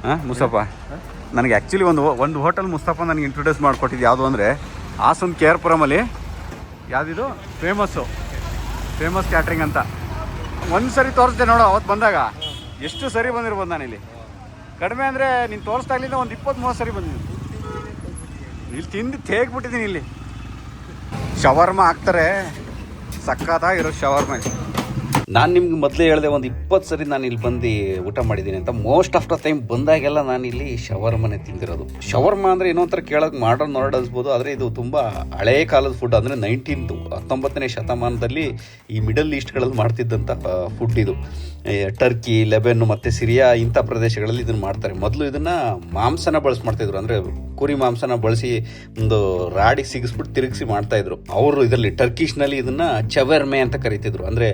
ಹಾಂ ಮುಸ್ತಫಾ, ನನಗೆ ಆ್ಯಕ್ಚುಲಿ ಒಂದು ಹೋಟೆಲ್ ಮುಸ್ತಫಾ ನನಗೆ ಇಂಟ್ರೊಡ್ಯೂಸ್ ಮಾಡಿಕೊಟ್ಟಿದ್ದು ಯಾವುದು ಅಂದರೆ ಹಾಸನ ಕೆ ಆರ್ ಪುರಮಲ್ಲಿ ಯಾವುದಿದು ಫೇಮಸ್ ಕ್ಯಾಟ್ರಿಂಗ್ ಅಂತ. ಒಂದು ಸರಿ ತೋರಿಸ್ದೆ ನೋಡು, ಅವತ್ತು ಬಂದಾಗ ಎಷ್ಟು ಸರಿ ಬಂದಿರ್ಬೋದು ನಾನಿಲ್ಲಿ. ಕಡಿಮೆ ಅಂದರೆ ನೀನು ತೋರಿಸ್ದಾಗ್ಲಿಂದ ಒಂದು 20-30 ಸರಿ ಬಂದಿದ್ದೀನಿ. ಇಲ್ಲಿ ತಿಂದು ತೇಗ್ಬಿಟ್ಟಿದ್ದೀನಿ. ಇಲ್ಲಿ ಶವರ್ಮ ಹಾಕ್ತಾರೆ, ಸಕ್ಕತ್ತಾಗಿರೋ ಶವರ್ಮ. ನಾನು ನಿಮ್ಗೆ ಮೊದಲೇ ಹೇಳಿದೆ, ಒಂದು 20 ಸರಿ ನಾನು ಇಲ್ಲಿ ಬಂದು ಊಟ ಮಾಡಿದ್ದೀನಿ ಅಂತ. ಮೋಸ್ಟ್ ಆಫ್ ದ ಟೈಮ್ ಬಂದಾಗೆಲ್ಲ ನಾನು ಇಲ್ಲಿ ಶವರ್ಮನೆ ತಿಂದಿರೋದು. ಶವರ್ಮ ಅಂದರೆ ಇನ್ನೊಂಥರ ಕೇಳೋಕೆ ಮಾಡರ್ನ್ ಅನಿಸ್ಬೋದು, ಆದರೆ ಇದು ತುಂಬ ಹಳೇ ಕಾಲದ ಫುಡ್. ಅಂದರೆ 19ನೇ ಶತಮಾನದಲ್ಲಿ ಈ ಮಿಡಲ್ ಈಸ್ಟ್ಗಳಲ್ಲಿ ಮಾಡ್ತಿದ್ದಂಥ ಫುಡ್ ಇದು. ಟರ್ಕಿ, ಲೆಬೆನ್ ಮತ್ತು ಸಿರಿಯಾ ಇಂಥ ಪ್ರದೇಶಗಳಲ್ಲಿ ಇದನ್ನು ಮಾಡ್ತಾರೆ. ಮೊದಲು ಇದನ್ನು ಮಾಂಸನ ಮಾಡ್ತಾಯಿದ್ರು, ಅಂದರೆ ಕುರಿ ಮಾಂಸನ ಬಳಸಿ ಒಂದು ರಾಡಿಗೆ ಸಿಗಿಸ್ಬಿಟ್ಟು ತಿರುಗಿಸಿ ಮಾಡ್ತಾಯಿದ್ರು ಅವರು. ಇದರಲ್ಲಿ ಟರ್ಕಿಷ್ನಲ್ಲಿ ಇದನ್ನು ಚವೆರ್ಮೆ ಅಂತ ಕರಿತಿದ್ರು, ಅಂದರೆ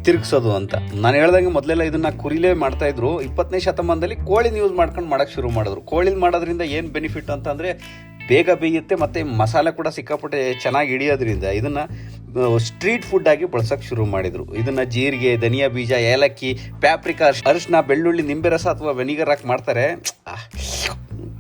ತಿರುಗಿಸೋದು ಅಂತ. ನಾನು ಹೇಳ್ದಂಗೆ ಮೊದಲೆಲ್ಲ ಇದನ್ನು ಕುರಿಲೇ ಮಾಡ್ತಾಯಿದ್ರು. 20ನೇ ಶತಮಾನದಲ್ಲಿ ಕೋಳಿನ ಯೂಸ್ ಮಾಡ್ಕೊಂಡು ಮಾಡೋಕ್ಕೆ ಶುರು ಮಾಡಿದ್ರು. ಕೋಳಿನ ಮಾಡೋದ್ರಿಂದ ಏನು ಬೆನಿಫಿಟ್ ಅಂತಂದರೆ ಬೇಗ ಬೇಯುತ್ತೆ ಮತ್ತು ಮಸಾಲೆ ಕೂಡ ಸಿಕ್ಕಾಪಟ್ಟೆ ಚೆನ್ನಾಗಿ ಹಿಡಿಯೋದ್ರಿಂದ ಇದನ್ನು ಸ್ಟ್ರೀಟ್ ಫುಡ್ ಆಗಿ ಬಳಸೋಕ್ಕೆ ಶುರು ಮಾಡಿದರು. ಇದನ್ನು ಜೀರಿಗೆ, ಧನಿಯಾ ಬೀಜ, ಏಲಕ್ಕಿ, ಪ್ಯಾಪ್ರಿಕಾ, ಅರಿಶಿನ, ಬೆಳ್ಳುಳ್ಳಿ, ನಿಂಬೆ ರಸ ಅಥವಾ ವೆನಿಗರ್ ಹಾಕಿ ಮಾಡ್ತಾರೆ.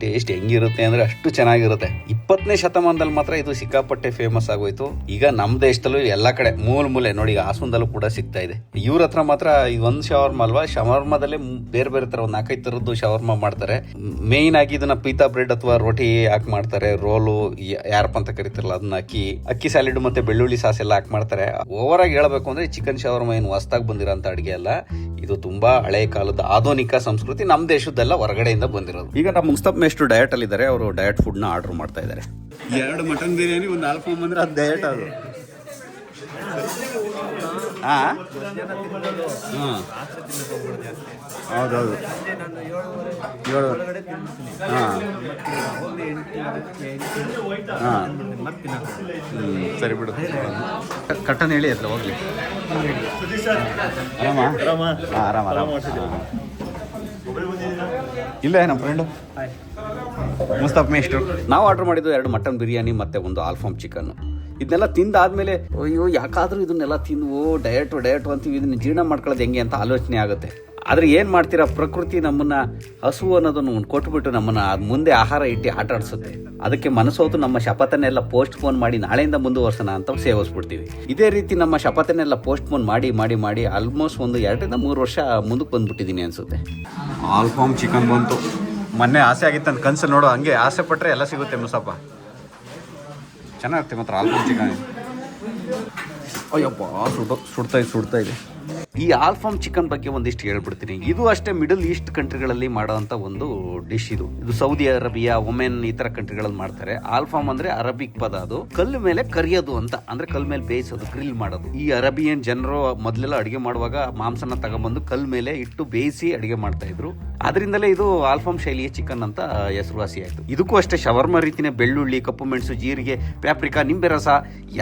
ಟೇಸ್ಟ್ ಹೆಂಗಿರುತ್ತೆ ಅಂದರೆ ಅಷ್ಟು ಚೆನ್ನಾಗಿರುತ್ತೆ. 20ನೇ ಶತಮಾನದಲ್ಲಿ ಮಾತ್ರ ಇದು ಸಿಕ್ಕಾಪಟ್ಟೆ ಫೇಮಸ್ ಆಗೋಯ್ತು. ಈಗ ನಮ್ಮ ದೇಶದಲ್ಲೂ ಎಲ್ಲ ಕಡೆ ಮೂಲೆ ನೋಡಿ, ಹಾಸನದಲ್ಲೂ ಕೂಡ ಸಿಗ್ತಾ ಇದೆ. ಇವ್ರ ಹತ್ರ ಮಾತ್ರ ಒಂದು ಶವರ್ಮ ಅಲ್ವಾ, ಶವರ್ಮದಲ್ಲೇ ಬೇರೆ ಥರ ಒಂದು 4-5 ಥರದ್ದು ಶವರ್ಮ ಮಾಡ್ತಾರೆ. ಮೇಯ್ನ್ ಆಗಿ ಇದನ್ನ ಪೀತಾ ಬ್ರೆಡ್ ಅಥವಾ ರೋಟಿ ಹಾಕಿ ಮಾಡ್ತಾರೆ. ರೋಲು ಯಾರಪ್ಪ ಅಂತ ಕರಿತಾರಲ್ಲ ಅದನ್ನ ಅಕ್ಕಿ ಸ್ಯಾಲಿಡ್ ಮತ್ತೆ ಬೆಳ್ಳುಳ್ಳಿ ಸಾಸ್ ಎಲ್ಲ ಹಾಕಿ ಮಾಡ್ತಾರೆ. ಓವರ್ ಆಗಿ ಹೇಳ್ಬೇಕು ಅಂದ್ರೆ ಚಿಕನ್ ಶವರ್ಮ ಏನು ಹೊಸದಾಗಿ ಬಂದಿರೋಂಥ ಅಡುಗೆ ಅಲ್ಲ, ಇದು ತುಂಬಾ ಹಳೆ ಕಾಲದ ಆಧುನಿಕ ಸಂಸ್ಕೃತಿ, ನಮ್ಮ ದೇಶದ್ದೆಲ್ಲ ಹೊರಗಡೆಯಿಂದ ಬಂದಿರೋದು. ಈಗ ನಮ್ಮ ಮುಸ್ತಫಾ ಮೇಷ್ಟ್ರು ಡಯಟ್ ಅಲ್ಲಿ ಇದ್ದಾರೆ. ಅವರು ಡಯಟ್ ಫುಡ್ ನ ಆರ್ಡರ್ ಮಾಡ್ತಾ ಇದ್ದಾರೆ. 2 ಮಟನ್ ಬಿರಿಯಾನಿ, ಒಂದು ಆಲ್ಫಾಮ್ ಅಂದ್ರೆ ಅದು ಡಯಟ್. ಅದು ಹೌದೌದು 7 ಸರಿ ಬಿಡು, ಕಟ್ಟನ್ ಹೇಳಿ ಅಲ್ಲ ಹೋಗ್ಲಿ. ಆರಾಮ ಇಲ್ಲೇ ನಮ್ಮ ಫ್ರೆಂಡು ಮುಸ್ತಫಾ ಮೇಷ್ಟ್ರು. ನಾವು ಆರ್ಡರ್ ಮಾಡಿದ್ದು 2 ಮಟನ್ ಬಿರಿಯಾನಿ ಮತ್ತೆ ಒಂದು ಆಲ್ಫಾಮ್ ಚಿಕನ್. ಇದನ್ನೆಲ್ಲ ತಿಂದಾದ್ಮೇಲೆ ಅಯ್ಯೋ ಯಾಕಾದ್ರೂ ಇದನ್ನೆಲ್ಲ ತಿಂದು ಡಯಟು ಅಂತೀವಿ, ಇದನ್ನ ಜೀರ್ಣ ಮಾಡ್ಕೊಳ್ಳೋದು ಹೆಂಗೆ ಅಂತ ಆಲೋಚನೆ ಆಗುತ್ತೆ. ಆದರೆ ಏನು ಮಾಡ್ತೀರಾ, ಪ್ರಕೃತಿ ನಮ್ಮನ್ನು ಹಸು ಅನ್ನೋದನ್ನು ಕೊಟ್ಬಿಟ್ಟು ನಮ್ಮನ್ನು ಮುಂದೆ ಆಹಾರ ಇಟ್ಟು ಆಟ ಆಡಿಸುತ್ತೆ. ಅದಕ್ಕೆ ಮನಸ್ಸೋತು ನಮ್ಮ ಶಪಥನೆಲ್ಲ ಪೋಸ್ಟ್ಪೋನ್ ಮಾಡಿ ನಾಳೆಯಿಂದ ಮುಂದುವರ್ಸೋಣ ಅಂತ ಸೇವಿಸ್ಬಿಡ್ತೀವಿ. ಇದೇ ರೀತಿ ನಮ್ಮ ಶಪಥನೆಲ್ಲ ಪೋಸ್ಟ್ಪೋನ್ ಮಾಡಿ ಆಲ್ಮೋಸ್ಟ್ ಒಂದು 2-3 ವರ್ಷ ಮುಂದಕ್ಕೆ ಬಂದುಬಿಟ್ಟಿದ್ದೀನಿ ಅನಿಸುತ್ತೆ. ಆಲ್ಫಾಮ್ ಚಿಕನ್ ಬಂತು. ಮೊನ್ನೆ ಆಸೆ ಆಗಿತ್ತು ಅಂತ ಕನಸು ನೋಡೋ, ಹಂಗೆ ಆಸೆ ಪಟ್ಟರೆ ಎಲ್ಲ ಸಿಗುತ್ತೆ ಮುಸ್ತಫಾ. ಚೆನ್ನಾಗಿರುತ್ತೆ ಮಾತ್ರ ಆಲ್ಫಾಮ್ ಚಿಕನ್. ಅಯ್ಯಪ್ಪ ಸುಡ್ತಾ ಇದೆ. ಈ ಆಲ್ಫಾಮ್ ಚಿಕನ್ ಬಗ್ಗೆ ಒಂದಿಷ್ಟು ಹೇಳ್ಬಿಡ್ತೀನಿ. ಇದು ಅಷ್ಟೇ ಮಿಡಲ್ ಈಸ್ಟ್ ಕಂಟ್ರಿಗಳಲ್ಲಿ ಮಾಡೋವಂಥ ಒಂದು ಡಿಶ್. ಇದು ಸೌದಿ ಅರೇಬಿಯಾ, ಒಮೆನ್ ಈ ತರ ಕಂಟ್ರಿಗಳಲ್ಲಿ ಮಾಡ್ತಾರೆ. ಆಲ್ಫಾಮ್ ಅಂದ್ರೆ ಅರಬಿಕ್ ಪದ. ಅದು ಕಲ್ಲು ಮೇಲೆ ಕರಿಯೋದು ಅಂತ, ಅಂದ್ರೆ ಕಲ್ ಮೇಲೆ ಬೇಯಿಸೋದು, ಗ್ರಿಲ್ ಮಾಡೋದು. ಈ ಅರೇಬಿಯನ್ ಜನರು ಮೊದಲೆಲ್ಲ ಅಡುಗೆ ಮಾಡುವಾಗ ಮಾಂಸನ ತಗೊಂಡ್ಬಂದು ಕಲ್ ಮೇಲೆ ಇಟ್ಟು ಬೇಯಿಸಿ ಅಡುಗೆ ಮಾಡ್ತಾ ಇದ್ರು. ಅದರಿಂದಲೇ ಇದು ಆಲ್ಫಾಮ್ ಶೈಲಿಯ ಚಿಕನ್ ಅಂತ ಹೆಸರುವಾಸಿ ಆಯ್ತು. ಇದಕ್ಕೂ ಅಷ್ಟೇ ಶವರ್ಮ ರೀತಿನೇ ಬೆಳ್ಳುಳ್ಳಿ, ಕಪ್ಪು ಮೆಣಸು, ಜೀರಿಗೆ, ಪ್ಯಾಪ್ರಿಕಾ, ನಿಂಬೆ ರಸ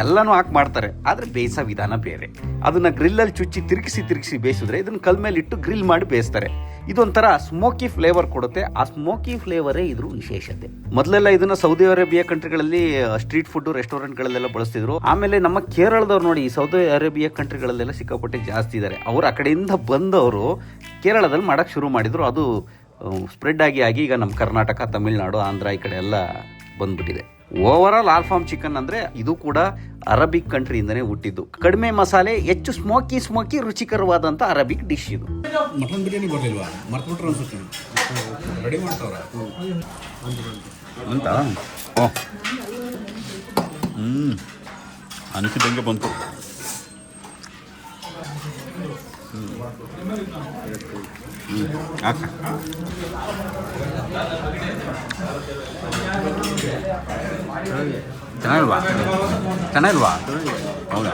ಎಲ್ಲನೂ ಹಾಕಿ ಮಾಡ್ತಾರೆ. ಆದ್ರೆ ಬೇಯಿಸೋ ವಿಧಾನ ಬೇರೆ. ಅದನ್ನ ಗ್ರಿಲ್ಲಲ್ಲಿ ಚುಚ್ಚಿ ತಿರುಗಿಸಿ ಬೇಯಿಸಿದ್ರೆ ಇದನ್ನ ಕಲ್ ಮೇಲೆ ಇಟ್ಟು ಗ್ರಿಲ್ ಮಾಡಿ ಬೇಯಿಸ್ತಾರೆ. ಇದೊಂಥರ ಸ್ಮೋಕಿ ಫ್ಲೇವರ್ ಕೊಡುತ್ತೆ. ಆ ಸ್ಮೋಕಿ ಫ್ಲೇವರೇ ಇದ್ರ ವಿಶೇಷತೆ. ಮೊದಲೆಲ್ಲ ಇದನ್ನ ಸೌದಿ ಅರೇಬಿಯಾ ಕಂಟ್ರಿಗಳಲ್ಲಿ ಸ್ಟ್ರೀಟ್ ಫುಡ್ ರೆಸ್ಟೋರೆಂಟ್ಗಳಲ್ಲೆಲ್ಲ ಬಳಸ್ತಿದ್ರು. ಆಮೇಲೆ ನಮ್ಮ ಕೇರಳದವ್ರು ನೋಡಿ, ಸೌದಿ ಅರೇಬಿಯಾ ಕಂಟ್ರಿಗಳಲ್ಲೆಲ್ಲ ಸಿಕ್ಕಾಪಟ್ಟೆ ಜಾಸ್ತಿ ಇದ್ದಾರೆ. ಅವ್ರು ಆ ಕಡೆಯಿಂದ ಬಂದವರು ಕೇರಳದಲ್ಲಿ ಮಾಡಕ್ಕೆ ಶುರು ಮಾಡಿದ್ರು. ಅದು ಸ್ಪ್ರೆಡ್ ಆಗಿ ಈಗ ನಮ್ಮ ಕರ್ನಾಟಕ, ತಮಿಳುನಾಡು, ಆಂಧ್ರ ಈ ಕಡೆ ಎಲ್ಲ ಬಂದ್ಬಿಟ್ಟಿದೆ. ಓವರ್ ಆಲ್ ಆಲ್ಫಾಮ್ ಚಿಕನ್ ಅಂದ್ರೆ ಇದು ಕೂಡ ಅರಬಿಕ್ ಕಂಟ್ರಿಯಿಂದನೇ ಹುಟ್ಟಿದ್ದು. ಕಡಿಮೆ ಮಸಾಲೆ, ಹೆಚ್ಚು ಸ್ಮೋಕಿ ರುಚಿಕರವಾದಂತ ಅರಬಿಕ್ ಡಿಶ್ ಇದು. ಮಟನ್ ಬಿರಿಯಾನಿ ಬರಲಿಲ್ವಾ? ಮರ್ತ್ಬಿಟ್ರು ಅನ್ಸುತ್ತೆ. ರೆಡಿ ಮಾಡ್ತಾವ್ರ ಅಂತ. ಅನಿಸಿದಂಗೆ ಬಂತು. ಚೆನ್ನಾಗಿಲ್ವಾ? ಹೌದಾ?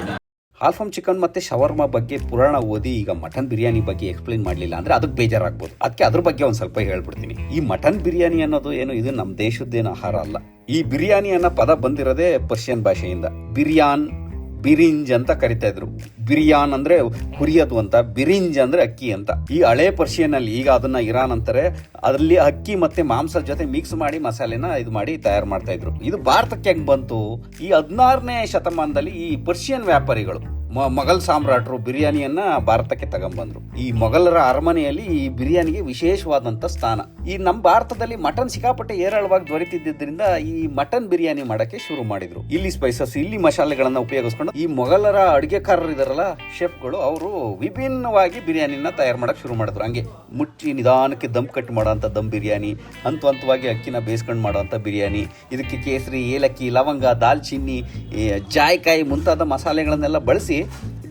ಆಲ್ಫಾಮ್ ಚಿಕನ್ ಮತ್ತೆ ಶವರ್ಮಾ ಬಗ್ಗೆ ಪುರಾಣ ಓದಿ ಈಗ ಮಟನ್ ಬಿರಿಯಾನಿ ಬಗ್ಗೆ ಎಕ್ಸ್ಪ್ಲೈನ್ ಮಾಡಲಿಲ್ಲ ಅಂದ್ರೆ ಅದಕ್ಕೆ ಬೇಜಾರಾಗ್ಬೋದು. ಅದಕ್ಕೆ ಅದ್ರ ಬಗ್ಗೆ ಒಂದು ಸ್ವಲ್ಪ ಹೇಳ್ಬಿಡ್ತೀನಿ. ಈ ಮಟನ್ ಬಿರಿಯಾನಿ ಅನ್ನೋದು ಏನು, ಇದು ನಮ್ಮ ದೇಶದ್ದೇನು ಆಹಾರ ಅಲ್ಲ. ಈ ಬಿರಿಯಾನಿ ಅನ್ನೋ ಪದ ಬಂದಿರೋದೇ ಪರ್ಷಿಯನ್ ಭಾಷೆಯಿಂದ. ಬಿರಿಂಜ್ ಅಂತ ಕರಿತಾ ಇದ್ರು. ಬಿರಿಯಾನ್ ಅಂದ್ರೆ ಹುರಿಯೋದು ಅಂತ, ಬಿರಿಂಜ್ ಅಂದ್ರೆ ಅಕ್ಕಿ ಅಂತ. ಈ ಹಳೆ ಪರ್ಷಿಯನ್ ಅಲ್ಲಿ, ಈಗ ಅದನ್ನ ಇರಾನ್ ಅಂತಾರೆ, ಅದರಲ್ಲಿ ಅಕ್ಕಿ ಮತ್ತೆ ಮಾಂಸದ ಜೊತೆ ಮಿಕ್ಸ್ ಮಾಡಿ ಮಸಾಲೆನ ಇದು ಮಾಡಿ ತಯಾರು ಮಾಡ್ತಾ ಇದ್ರು. ಇದು ಭಾರತಕ್ಕೆ ಹೆಂಗ್ ಬಂತು? ಈ 16ನೇ ಶತಮಾನದಲ್ಲಿ ಈ ಪರ್ಷಿಯನ್ ವ್ಯಾಪಾರಿಗಳು ಮೊಘಲ್ ಸಾಮ್ರಾಟರು ಬಿರಿಯಾನಿಯನ್ನ ಭಾರತಕ್ಕೆ ತಗೊಂಡ್ಬಂದ್ರು. ಈ ಮೊಘಲರ ಅರಮನೆಯಲ್ಲಿ ಈ ಬಿರಿಯಾನಿಗೆ ವಿಶೇಷವಾದಂತ ಸ್ಥಾನ. ಈ ನಮ್ಮ ಭಾರತದಲ್ಲಿ ಮಟನ್ ಸಿಕ್ಕಾಪಟ್ಟೆ ಏರಾಳವಾಗಿ ದೊರೆತಿದ್ದರಿಂದ ಈ ಮಟನ್ ಬಿರಿಯಾನಿ ಮಾಡಕ್ಕೆ ಶುರು ಮಾಡಿದ್ರು. ಇಲ್ಲಿ ಸ್ಪೈಸಸ್, ಇಲ್ಲಿ ಮಸಾಲೆಗಳನ್ನ ಉಪಯೋಗಿಸ್ಕೊಂಡು ಈ ಮೊಘಲರ ಅಡುಗೆಕಾರರು ಇದಾರಲ್ಲ, ಶೆಫ್ಗಳು, ಅವರು ವಿಭಿನ್ನವಾಗಿ ಬಿರಿಯಾನಿನ ತಯಾರು ಮಾಡಕ್ ಶುರು ಮಾಡಿದ್ರು. ಹಂಗೆ ಮುಚ್ಚಿ ನಿಧಾನಕ್ಕೆ ದಮ್ ಕಟ್ ಮಾಡೋಂಥ ದಮ್ ಬಿರಿಯಾನಿ, ಹಂತವಾಗಿ ಅಕ್ಕಿನ ಬೇಯಿಸ್ಕೊಂಡು ಮಾಡೋಂಥ ಬಿರಿಯಾನಿ, ಇದಕ್ಕೆ ಕೇಸರಿ, ಏಲಕ್ಕಿ, ಲವಂಗ, ದಾಲ್ಚಿನ್ನಿ, ಜಾಯ್ಕಾಯಿ ಮುಂತಾದ ಮಸಾಲೆಗಳನ್ನೆಲ್ಲ ಬಳಸಿ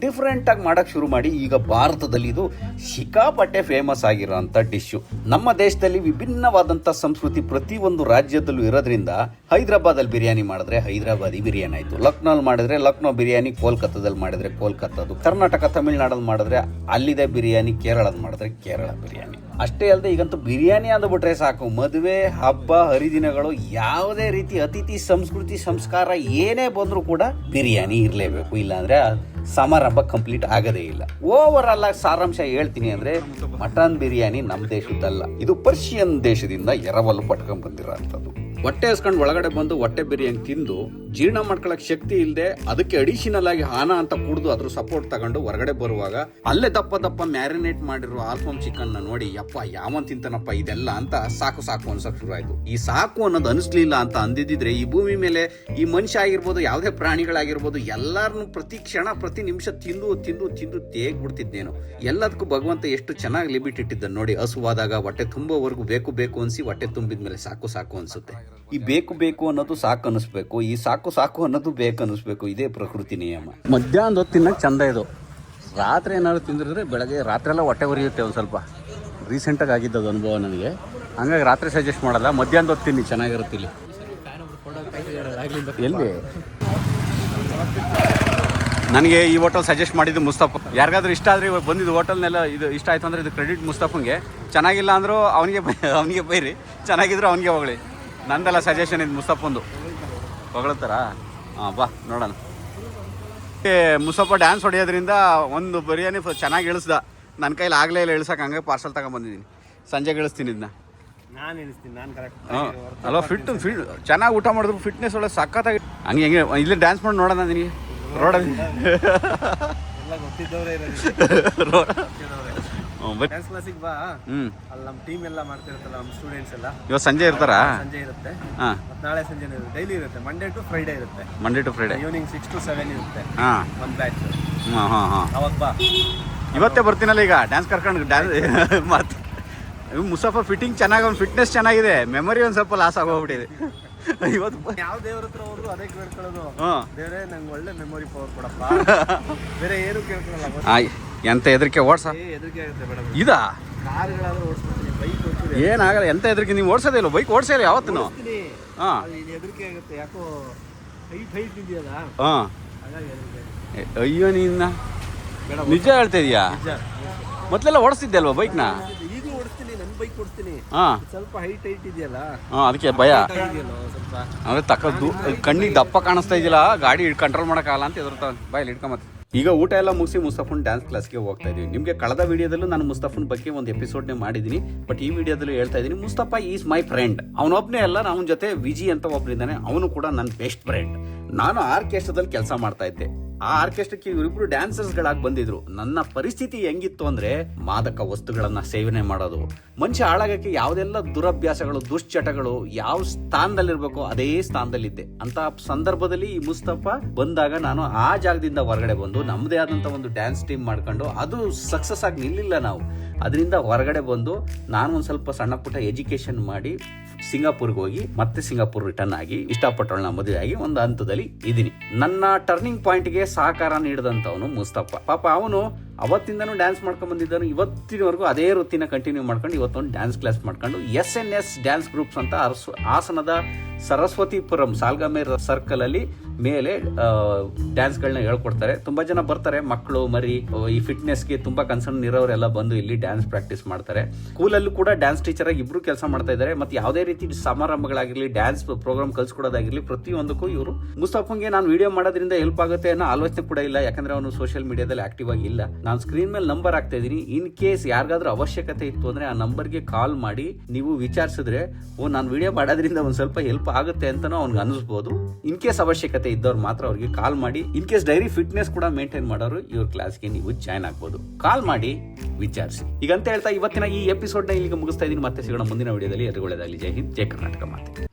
ಡಿಫ್ರೆಂಟ್ ಆಗಿ ಮಾಡಕ್ ಶುರು ಮಾಡಿ ಈಗ ಭಾರತದಲ್ಲಿ ಇದು ಸಿಕ್ಕಾಪಟ್ಟೆ ಫೇಮಸ್ ಆಗಿರೋಂಥ ಡಿಶ್ಶು. ನಮ್ಮ ದೇಶದಲ್ಲಿ ವಿಭಿನ್ನವಾದಂಥ ಸಂಸ್ಕೃತಿ ಪ್ರತಿಯೊಂದು ರಾಜ್ಯದಲ್ಲೂ ಇರೋದ್ರಿಂದ ಹೈದರಾಬಾದಲ್ಲಿ ಬಿರಿಯಾನಿ ಮಾಡಿದ್ರೆ ಹೈದರಾಬಾದಿ ಬಿರಿಯಾನಿ ಆಯಿತು, ಲಕ್ನೋಲ್ಲಿ ಮಾಡಿದ್ರೆ ಲಕ್ನೋ ಬಿರಿಯಾನಿ, ಕೋಲ್ಕತ್ತಾದಲ್ಲಿ ಮಾಡಿದ್ರೆ ಕೋಲ್ಕತ್ತಾದು, ಕರ್ನಾಟಕ ತಮಿಳ್ನಾಡಲ್ಲಿ ಮಾಡಿದ್ರೆ ಅಲ್ಲಿದೆ ಬಿರಿಯಾನಿ, ಕೇರಳದ ಮಾಡಿದ್ರೆ ಕೇರಳ ಬಿರಿಯಾನಿ. ಅಷ್ಟೇ ಅಲ್ಲದೆ ಈಗಂತೂ ಬಿರಿಯಾನಿ ಅಂದ್ಬಿಟ್ರೆ ಸಾಕು, ಮದುವೆ, ಹಬ್ಬ, ಹರಿದಿನಗಳು, ಯಾವುದೇ ರೀತಿ ಅತಿಥಿ ಸಂಸ್ಕೃತಿ ಸಂಸ್ಕಾರ ಏನೇ ಬಂದರೂ ಕೂಡ ಬಿರಿಯಾನಿ ಇರಲೇಬೇಕು, ಇಲ್ಲಾಂದ್ರೆ ಸಮಾರಂಭ ಕಂಪ್ಲೀಟ್ ಆಗೋದೇ ಇಲ್ಲ. ಓವರ್ ಆಲ್ ಆಗಿ ಸಾರಾಂಶ ಹೇಳ್ತೀನಿ ಅಂದ್ರೆ ಮಟನ್ ಬಿರಿಯಾನಿ ನಮ್ಮ ದೇಶದ್ದಲ್ಲ, ಇದು ಪರ್ಷಿಯನ್ ದೇಶದಿಂದ ಎರವಲು ಪಟ್ಕೊಂಡ್ ಬಂದಿರೋಂಥದ್ದು. ಹೊಟ್ಟೆ ಹಸ್ಕೊಂಡು ಒಳಗಡೆ ಬಂದು ಹೊಟ್ಟೆ ಬಿರಿಯಾನಿ ತಿಂದು ಜೀರ್ಣ ಮಾಡ್ಕೊಳಕ್ ಶಕ್ತಿ ಇಲ್ಲದೆ ಅದಕ್ಕೆ ಅಡಿಷನಲ್ ಆಗಿ ಹಾನ ಅಂತ ಕುಡಿದು ಅದ್ರ ಸಪೋರ್ಟ್ ತಗೊಂಡು ಹೊರಗಡೆ ಬರುವಾಗ ಅಲ್ಲೇ ದಪ್ಪ ಮ್ಯಾರಿನೇಟ್ ಮಾಡಿರೋ ಆಲ್ಫಮ್ ಚಿಕನ್ ನ ನೋಡಿ ಯಪ್ಪ ಯಾವನ್ ತಿಂತಾನಪ್ಪ ಇದೆಲ್ಲ ಅಂತ ಸಾಕು ಅನ್ಸಕ್ ಶುರು ಆಯ್ತು. ಈ ಸಾಕು ಅನ್ನೋದು ಅನಿಸ್ಲಿಲ್ಲ ಅಂತ ಅಂದಿದ್ರೆ ಈ ಭೂಮಿ ಮೇಲೆ ಈ ಮನುಷ್ಯ ಆಗಿರ್ಬೋದು, ಯಾವುದೇ ಪ್ರಾಣಿಗಳಾಗಿರ್ಬೋದು, ಎಲ್ಲಾರನ್ನು ಪ್ರತಿ ಕ್ಷಣ ಪ್ರತಿ ನಿಮಿಷ ತಿಂದು ತೇಗ್ಬಿಡ್ತಿದ್ದೇನು. ಎಲ್ಲದಕ್ಕೂ ಭಗವಂತ ಎಷ್ಟು ಚೆನ್ನಾಗಿ ಲಿಮಿಟ್ ಇಟ್ಟಿದ್ದ ನೋಡಿ. ಹಸುವಾದಾಗ ಹೊಟ್ಟೆ ತುಂಬುವವರೆಗೂ ಬೇಕು ಅನ್ಸಿ ಹೊಟ್ಟೆ ತುಂಬಿದ್ಮೇಲೆ ಸಾಕು ಅನ್ಸುತ್ತೆ. ಈ ಬೇಕು ಅನ್ನೋದು ಸಾಕು ಅನಿಸ್ಬೇಕು, ಈ ಸಾಕು ಅನ್ನೋದು ಬೇಕು ಅನಿಸ್ಬೇಕು. ಇದೇ ಪ್ರಕೃತಿ ನಿಯಮ. ಮಧ್ಯಾಹ್ನದ ಹೊತ್ತು ತಿನ್ನಕ್ಕೆ ಚಂದ ಇದು. ರಾತ್ರಿ ಏನಾದ್ರು ತಿಂದಿದ್ರೆ ಬೆಳಗ್ಗೆ ರಾತ್ರಿ ಎಲ್ಲ ಹೊಟ್ಟೆ ಉರಿಯುತ್ತೆ. ಒಂದು ಸ್ವಲ್ಪ ರೀಸೆಂಟಾಗಿ ಆಗಿದ್ದದು ಅನುಭವ ನನಗೆ, ಹಂಗಾಗಿ ರಾತ್ರಿ ಸಜೆಸ್ಟ್ ಮಾಡಲ್ಲ, ಮಧ್ಯಾಹ್ನದ ಹೊತ್ತು ತಿನ್ನಿ, ಚೆನ್ನಾಗಿರುತ್ತೆ. ಇಲ್ಲಿ ಎಲ್ಲಿ ನನಗೆ ಈ ಹೋಟೆಲ್ ಸಜೆಸ್ಟ್ ಮಾಡಿದ್ದು ಮುಸ್ತಫಾ. ಯಾರಿಗಾದ್ರೂ ಇಷ್ಟ ಆದರೆ ಇವಾಗ ಬಂದಿದ್ದು ಹೋಟೆಲ್ನೆಲ್ಲ ಇದು ಇಷ್ಟ ಆಯಿತು ಅಂದರೆ ಇದು ಕ್ರೆಡಿಟ್ ಮುಸ್ತಫಂಗೆ. ಚೆನ್ನಾಗಿಲ್ಲ ಅಂದರೂ ಅವನಿಗೆ ಬೈರಿ, ಚೆನ್ನಾಗಿದ್ರು ಅವನಿಗೆ ಹೊಗಳಿ. ನಂದೆಲ್ಲ ಸಜೆಷನ್ ಇದು ಮುಸ್ತಫಂದು. ಹೊಗಳ್ತಾರ? ಹಾಂ, ಬಾ ನೋಡೋಣ. ಮುಸ್ತಫಾ ಡ್ಯಾನ್ಸ್ ಹೊಡೆಯೋದ್ರಿಂದ ಒಂದು ಬಿರಿಯಾನಿ ಚೆನ್ನಾಗಿ ಇಳಿಸ್ದ. ನನ್ನ ಕೈಲಿ ಆಗಲೇ ಇಲ್ಲ ಇಳ್ಸಕ್ಕೆ, ಹಂಗೆ ಪಾರ್ಸಲ್ ತಗೊಂಡ್ಬಂದಿದ್ದೀನಿ. ಸಂಜೆಗೆ ಇಳಿಸ್ತೀನಿ ಇದನ್ನ. ಹಾಂ ಅಲ್ವಾ, ಫಿಟ್ ಚೆನ್ನಾಗಿ ಊಟ ಮಾಡಿದ್ರು ಫಿಟ್ನೆಸ್ ಒಳ್ಳೆ ಸಖತ್ತಾಗಿ. ಹಂಗೆ ಇಲ್ಲಿ ಡ್ಯಾನ್ಸ್ ಮಾಡಿ ನೋಡೋಣ ನಿನಗೆ ರೋಡಲ್ಲಿ. ಇವತ್ತು ಸಂಜೆ ಇರ್ತಾರಾ? ಸಂಜೆ ಇರುತ್ತೆ, ನಾಳೆ ಸಂಜೆ ಡೈಲಿ ಇರುತ್ತೆ. ಮಂಡೇ ಟು ಫ್ರೈಡೆ ಇರುತ್ತೆ. ಈವ್ನಿಂಗ್ 6 to 7 ಇರುತ್ತೆ ಒಂದು ಬ್ಯಾಚ್. ಅವಾಗ ಬಾ. ಇವತ್ತೇ ಬರ್ತೀನಲ್ಲ ಈಗ ಡ್ಯಾನ್ಸ್ ಕರ್ಕೊಂಡು. ಮತ್ತೆ ಮುಸ್ತಫಾ ಫಿಟ್ಟಿಂಗ್ ಚೆನ್ನಾಗಿ, ಅವ್ನು ಫಿಟ್ನೆಸ್ ಚೆನ್ನಾಗಿದೆ, ಮೆಮೊರಿ ಒಂದು ಸ್ವಲ್ಪ ಲಾಸ್ ಆಗೋಗ್ಬಿಟ್ಟಿದೆ ಇವತ್ತು. ಯಾವ ದೇವ್ರ ಹತ್ರ ಹೋದ್ರು ಅದೇ ಕೇಳ್ಕೊಳ್ಳೋದು, ದೇವ್ರೇ ನಂಗೆ ಒಳ್ಳೆ ಮೆಮೊರಿ ಪವರ್ ಕೊಡಪ್ಪ, ಬೇರೆ ಏನು ಕೇಳ್ಕೊಳ್ಳಲ್ಲ. ಎಂತ ಹೆದರಿಕೆ ಓಡ್ಸ ಹೆದರಿಕೆ ಆಗುತ್ತೆ ಮೇಡಮ್. ಇದಾ ಕಾರ್ಗಳಾದ್ರೂ ಓಡಿಸ್ಬಿಡ್ತೀನಿ, ಬೈಕ್ ಓಡಿಸ್ತೀನಿ, ಏನಾಗಲ್ಲ. ಎಂತ ಹೆದರಿಕೆ? ನೀವು ಓಡಿಸೋದೇ ಇಲ್ಲ, ಬೈಕ್ ಓಡಿಸೇ ಇಲ್ಲ ಯಾವತ್ತೂ? ಹಾಂ, ಹೆದರಿಕೆ ಆಗುತ್ತೆ. ಯಾಕೋ ಹೈಟ್ ಇದೆಯಲ್ಲ, ಹಾಗಾಗಿ ಹೆದರಿಕೆ. ಅಯ್ಯೋ ನಿನ್ನ ನಿಜ ಹೇಳ್ತಾ ಇದೀಯಾ? ಮೊದಲೆಲ್ಲ ಓಡಿಸ್ತಿದ್ದೆ ಅಲ್ವಾ ಬೈಕ್ನ? ಈಗಲೂ ಓಡಿಸ್ತೀನಿ, ನನ್ನ ಬೈಕ್ ಓಡಿಸ್ತೀನಿ. ಸ್ವಲ್ಪ ಹೈಟ್ ಇದೆಯಲ್ಲ, ಅದಕ್ಕೆ ಭಯ. ಸ್ವಲ್ಪ ಅಂದ್ರೆ ತಕ್ಕದ್ದು ಕಣ್ಣಿಗೆ ದಪ್ಪ ಕಾಣಿಸ್ತಾ ಇದೆಯಲ್ಲ, ಗಾಡಿ ಕಂಟ್ರೋಲ್ ಮಾಡೋಕ್ಕಾಗಲ್ಲ ಅಂತ ಎದುರ್ತಾವೆ. ಬಾಯಲ್ಲಿ ಇಟ್ಕೊಂಬತ್ತೆ. ಈಗ ಊಟ ಎಲ್ಲ ಮುಗಿಸಿ ಮುಸ್ತಫನ್ ಡ್ಯಾನ್ಸ್ ಕ್ಲಾಸ್ಗೆ ಹೋಗ್ತಾ ಇದೀವಿ. ನಿಮಗೆ ಕಳೆದ ವಿಡಿಯೋದಲ್ಲೂ ನಾನು ಮುಸ್ತಫನ್ ಬಗ್ಗೆ ಒಂದು ಎಪಿಸೋಡ್ನೇ ಮಾಡಿದ್ದೀನಿ, ಬಟ್ ಈ ವಿಡಿಯೋದಲ್ಲೂ ಹೇಳ್ತಾ ಇದ್ದೀನಿ, ಮುಸ್ತಫಾ ಈಸ್ ಮೈ ಫ್ರೆಂಡ್. ಅವನೊಬ್ಬನೇ ಅಲ್ಲ, ಅವನ ಜೊತೆ ವಿಜಿ ಅಂತ ಒಬ್ಬರಿದ್ದಾನೆ, ಅವನು ಕೂಡ ನನ್ನ ಬೆಸ್ಟ್ ಫ್ರೆಂಡ್. ನಾನು ಆರ್ಕೆಸ್ಟ್ರಾದಲ್ಲಿ ಕೆಲಸ ಮಾಡ್ತಾ ಇದ್ದೆ. ಆ ಆರ್ಕೆಸ್ಟ್ರಾಕ್ಕೆ ಇವರಿಬ್ರು ಡ್ಯಾನ್ಸರ್ಸ್ಗಳಾಗಿ ಬಂದಿದ್ರು. ನನ್ನ ಪರಿಸ್ಥಿತಿ ಹೆಂಗಿತ್ತು ಅಂದ್ರೆ, ಮಾದಕ ವಸ್ತುಗಳನ್ನ ಸೇವನೆ ಮಾಡೋದು, ಮನುಷ್ಯ ಹಾಳಾಗಕ್ಕೆ ಯಾವುದೆಲ್ಲ ದುರಭ್ಯಾಸಗಳು, ದುಶ್ಚಟಗಳು ಯಾವ ಸ್ಥಾನದಲ್ಲಿರ್ಬೇಕೋ ಅದೇ ಸ್ಥಾನದಲ್ಲಿದ್ದೆ. ಅಂತ ಸಂದರ್ಭದಲ್ಲಿ ಈ ಮುಸ್ತಫಾ ಬಂದಾಗ ನಾನು ಆ ಜಾಗದಿಂದ ಹೊರಗಡೆ ಬಂದು ನಮ್ಮದೇ ಆದಂತ ಒಂದು ಡ್ಯಾನ್ಸ್ ಟೀಮ್ ಮಾಡ್ಕೊಂಡು, ಅದು ಸಕ್ಸಸ್ ಆಗಿ ನಿಲ್ಲಿಲ್ಲ ನಾವು. ಅದರಿಂದ ಹೊರಗಡೆ ಬಂದು ನಾನು ಒಂದು ಸ್ವಲ್ಪ ಸಣ್ಣ ಪುಟ್ಟ ಎಜುಕೇಶನ್ ಮಾಡಿ ಸಿಂಗಾಪುರ್ಗೆ ಹೋಗಿ ಮತ್ತೆ ಸಿಂಗಾಪುರ್ ರಿಟರ್ನ್ ಆಗಿ ಇಷ್ಟಪಟ್ಟವಳನ್ನ ಮದುವೆ ಆಗಿ ಒಂದು ಹಂತದಲ್ಲಿ ಇದ್ದೀನಿ. ನನ್ನ ಟರ್ನಿಂಗ್ ಪಾಯಿಂಟ್ಗೆ ಸಹಕಾರ ನೀಡಿದಂಥವನು ಮುಸ್ತಫಾ. ಪಾಪ ಅವನು ಅವತ್ತಿಂದನೂ ಡ್ಯಾನ್ಸ್ ಮಾಡ್ಕೊಂಡು ಬಂದಿದ್ದನು, ಇವತ್ತಿನವರೆಗೂ ಅದೇ ವೃತ್ತಿನ ಕಂಟಿನ್ಯೂ ಮಾಡ್ಕೊಂಡು ಇವತ್ತೊಂದು ಡ್ಯಾನ್ಸ್ ಕ್ಲಾಸ್ ಮಾಡ್ಕೊಂಡು SNS ಡ್ಯಾನ್ಸ್ ಗ್ರೂಪ್ಸ್ ಅಂತ ಹಾಸನದ ಸರಸ್ವತಿಪುರಂ ಸಾಲ್ಗಾಮೇರ್ ಸರ್ಕಲ್ ಅಲ್ಲಿ ಮೇಲೆ ಡ್ಯಾನ್ಸ್ಗಳನ್ನ ಹೇಳ್ಕೊಡ್ತಾರೆ. ತುಂಬಾ ಜನ ಬರ್ತಾರೆ, ಮಕ್ಕಳು ಮರಿ, ಈ ಫಿಟ್ನೆಸ್ಗೆ ತುಂಬಾ ಕನ್ಸರ್ನ್ ಇರೋರೆಲ್ಲ ಬಂದು ಇಲ್ಲಿ ಡ್ಯಾನ್ಸ್ ಪ್ರಾಕ್ಟೀಸ್ ಮಾಡ್ತಾರೆ. ಸ್ಕೂಲಲ್ಲೂ ಕೂಡ ಡ್ಯಾನ್ಸ್ ಟೀಚರ್ ಆಗಿ ಇಬ್ರು ಕೆಲಸ ಮಾಡ್ತಾ ಇದ್ದಾರೆ. ಮತ್ತೆ ಯಾವುದೇ ರೀತಿ ಸಮಾರಂಭಗಳಾಗಿರ್ಲಿ, ಡ್ಯಾನ್ಸ್ ಪ್ರೋಗ್ರಾಮ್ ಕಲ್ಸ್ಕೊಡೋದಾಗಿರ್ಲಿ, ಪ್ರತಿಯೊಂದಕ್ಕೂ ಇವರು. ಮುಸ್ತಫಂಗೆ ನಾನು ವಿಡಿಯೋ ಮಾಡೋದ್ರಿಂದ ಹೆಲ್ಪ್ ಆಗುತ್ತೆ ಅನ್ನೋ ಆಲೋಚನೆ ಕೂಡ ಇಲ್ಲ, ಯಾಕಂದ್ರೆ ಅವನು ಸೋಷಿಯಲ್ ಮೀಡಿಯಾದಲ್ಲಿ ಆಕ್ಟಿವ್ ಆಗಿ ಇಲ್ಲ. ನಾನು ಸ್ಕ್ರೀನ್ ಮೇಲೆ ನಂಬರ್ ಹಾಕ್ತಾ ಇದ್ದೀನಿ. ಇನ್ ಕೇಸ್ ಯಾರಿಗಾದ್ರೂ ಅವಶ್ಯಕತೆ ಇತ್ತು ಅಂದ್ರೆ ಆ ನಂಬರ್ಗೆ ಕಾಲ್ ಮಾಡಿ ನೀವು ವಿಚಾರಿಸಿದ್ರೆ ನಾನು ವಿಡಿಯೋ ಮಾಡೋದ್ರಿಂದ ಒಂದು ಸ್ವಲ್ಪ ಹೆಲ್ಪ್ ಆಗುತ್ತೆ ಅಂತನೂ ಅವ್ನಿಗೆ ಅನಿಸ್ಬೋದು. ಇನ್ ಕೇಸ್ ಅವಶ್ಯಕತೆ ಇದ್ದವ್ರು ಮಾತ್ರ ಅವ್ರಿಗೆ ಕಾಲ್ ಮಾಡಿ. ಇನ್ ಕೇಸ್ ಡೈರಿ ಫಿಟ್ನೆಸ್ ಕೂಡ ಮೇಂಟೈನ್ ಮಾಡೋರು ಇವ್ರ ಕ್ಲಾಸ್ಗೆ ನೀವು ಜಾಯ್ನ್ ಆಗ್ಬೋದು. ಕಾಲ್ ಮಾಡಿ ವಿಚಾರಿಸಿ. ಈಗ ಅಂತ ಹೇಳ್ತಾ ಇವತ್ತಿನ ಈ ಎಪಿಸೋಡ್ನ ಇಲ್ಲಿಗೆ ಮುಗಿಸ್ತಾ ಇದ್ದೀನಿ. ಮತ್ತೆ ಸಿಗೋಣ ಮುಂದಿನ ವಿಡಿಯೋದಲ್ಲಿ. ಎದುರುಗೊಳ್ಳೇದಾಗಲಿ. ಜೈ ಹಿಂದ್, ಜೈ ಕರ್ನಾಟಕ ಮಾತೆ.